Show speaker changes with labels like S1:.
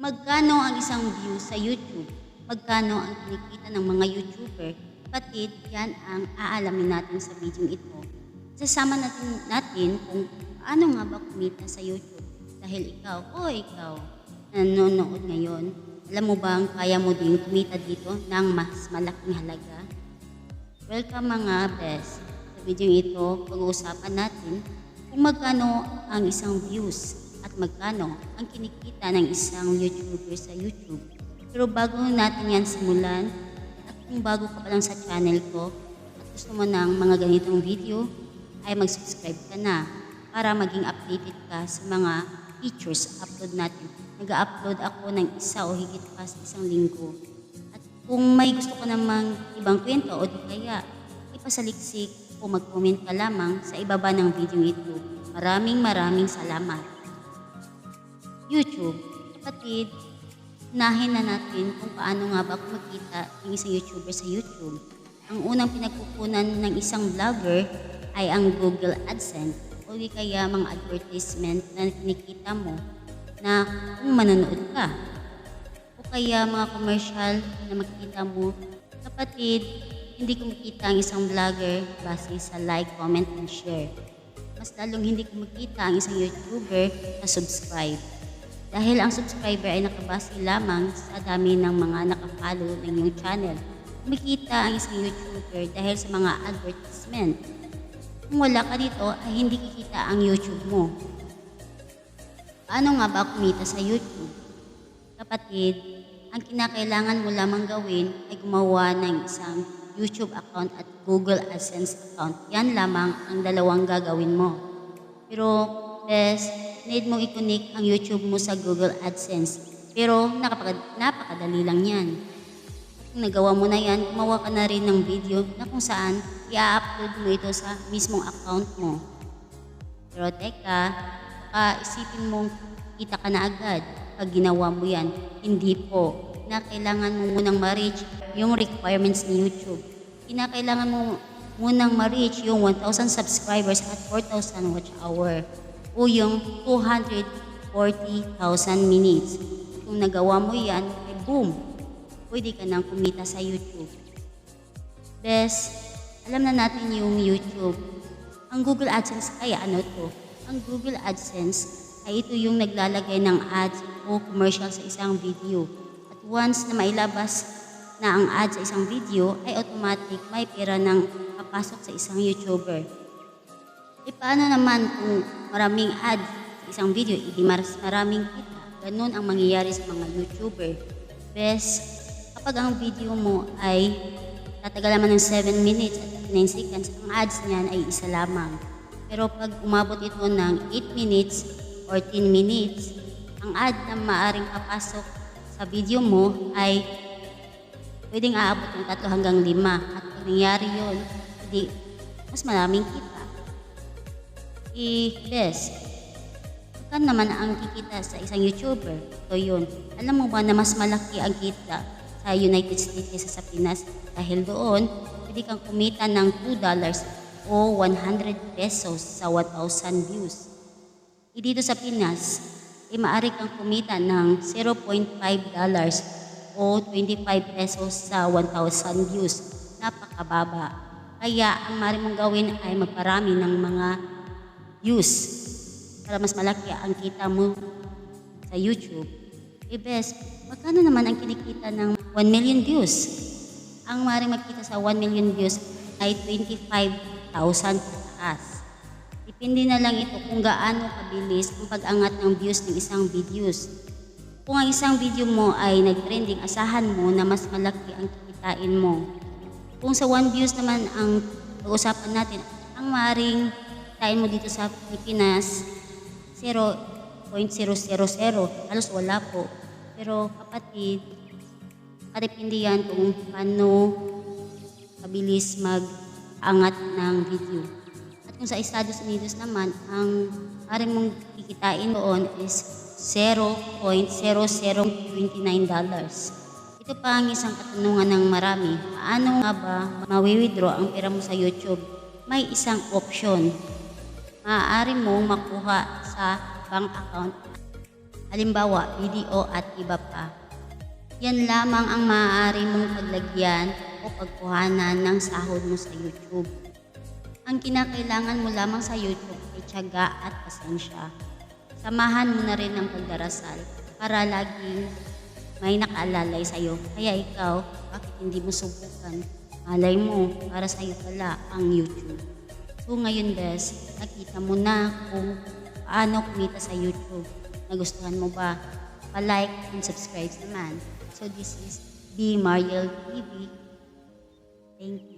S1: Magkano ang isang view sa YouTube? Magkano ang kinikita ng mga YouTuber? Kapatid, yan ang aalamin natin sa video ito. Sasama natin kung paano nga ba kumita sa YouTube. Dahil ikaw nanonood ngayon, alam mo bang kaya mo din kumita dito ng mas malaking halaga? Welcome mga best. Sa video ito, pag-uusapan natin kung magkano ang isang views at magkano ang kinikita ng isang YouTuber sa YouTube. Pero bago natin yan simulan, at kung bago ka pa lang sa channel ko at gusto mo ng mga ganitong video, ay mag-subscribe ka na para maging updated ka sa mga features upload natin. Nag-upload ako ng isa o higit pa sa isang linggo. At kung may gusto ka namang ibang kwento o di kaya ipasaliksik o mag-comment ka lamang sa ibaba ng video ito. Maraming salamat. YouTube, kapatid, unahin na natin kung paano nga ba kumikita ng isang YouTuber sa YouTube. Ang unang pinagkukunan ng isang vlogger ay ang Google AdSense o di kaya mga advertisement na kinikita mo na kung manonood ka. O kaya mga commercial na makikita mo. Kapatid, hindi kumikita ang isang vlogger base sa like, comment, and share. Mas lalong hindi kumikita ang isang YouTuber na subscribe. Dahil ang subscriber ay nakabase lamang sa dami ng mga nakafollow ng iyong channel. Kumikita ang isang YouTuber dahil sa mga advertisement. Kung wala ka dito ay hindi kikita ang YouTube mo. Paano nga ba kumita sa YouTube? Kapatid, ang kinakailangan mo lamang gawin ay gumawa ng isang YouTube account at Google AdSense account. Yan lamang ang dalawang gagawin mo. Pero best, need mong i-connect ang YouTube mo sa Google AdSense. Pero napakadali lang yan. Kung nagawa mo na yan, gumawa ka na rin ng video na kung saan i-upload mo ito sa mismong account mo. Pero teka, baka isipin mong kita ka na agad pag ginawa mo yan. Hindi po. Na kailangan mo munang ma-reach yung requirements ni YouTube. Kinakailangan mo munang ma-reach yung 1,000 subscribers at 4,000 watch hour o yung 240,000 minutes. Kung nagawa mo yan, ay boom! Pwede ka nang kumita sa YouTube. Best, alam na natin yung YouTube. Ang Google AdSense ay ano to? Ang Google AdSense ay ito yung naglalagay ng ads o commercial sa isang video. At once na mailabas na ang ads sa isang video, ay automatic may pera nang papasok sa isang YouTuber. E paano naman kung maraming ad sa isang video, hindi maraming kita? Ganun ang mangyayari sa mga YouTuber. Best, kapag ang video mo ay tatagal naman ng 7 minutes at 9 seconds, ang ads niyan ay isa lamang. Pero pag umabot ito ng 8 minutes or 10 minutes, ang ad na maaring papasok sa video mo ay pwedeng aabot ng 3 hanggang 5. At pag nangyari yun, hindi mas maraming kita. Best, magkano naman ang kikita sa isang YouTuber? Ito yun. Alam mo ba na mas malaki ang kita sa United States kaysa sa Pinas? Dahil doon, pwede kang kumita ng $2 o 100 pesos sa 1,000 views. Dito sa Pinas, maaari kang kumita ng $0.5 o 25 pesos sa 1,000 views. Napakababa. Kaya ang maaari mong gawin ay magparami ng mga views para mas malaki ang kita mo sa YouTube. Best, magkano naman ang kinikita ng 1 million views? Ang maaaring magkita sa 1 million views ay 25,000 pataas. Depende na lang ito kung gaano kabilis ang pag-angat ng views ng isang videos. Kung ang isang video mo ay nag-trending, asahan mo na mas malaki ang kikitain mo. Kung sa 1 views naman ang pag-usapan natin, ang maaaring kitain mo dito sa Pilipinas, 0.000, halos wala po. Pero kapatid, nakadepende yan kung paano kabilis mag-angat ng video. At kung sa Estados Unidos naman, ang maaaring mong kikitain doon is $0.0029. Ito pa ang isang katanungan ng marami. Paano nga ba mawi-withdraw ang pera mo sa YouTube? May isang option. Maaari mong makuha sa bank account halimbawa video at iba pa. Yan lamang ang maaari mong paglagyan o pagkuhanan ng sahod mo sa YouTube. Ang kinakailangan mo lamang sa YouTube ay tiyaga at pasensya. Samahan mo na rin ng pagdarasal para laging may nakaalalay sa'yo. Kaya ikaw, bakit hindi mo subukan? Malay mo, para sa'yo pala ang YouTube. So ngayon bes, nakita mo na kung paano kumita sa YouTube. Nagustuhan mo ba? Pa-like and subscribe naman. So this is B. Mariel TV. Thank you.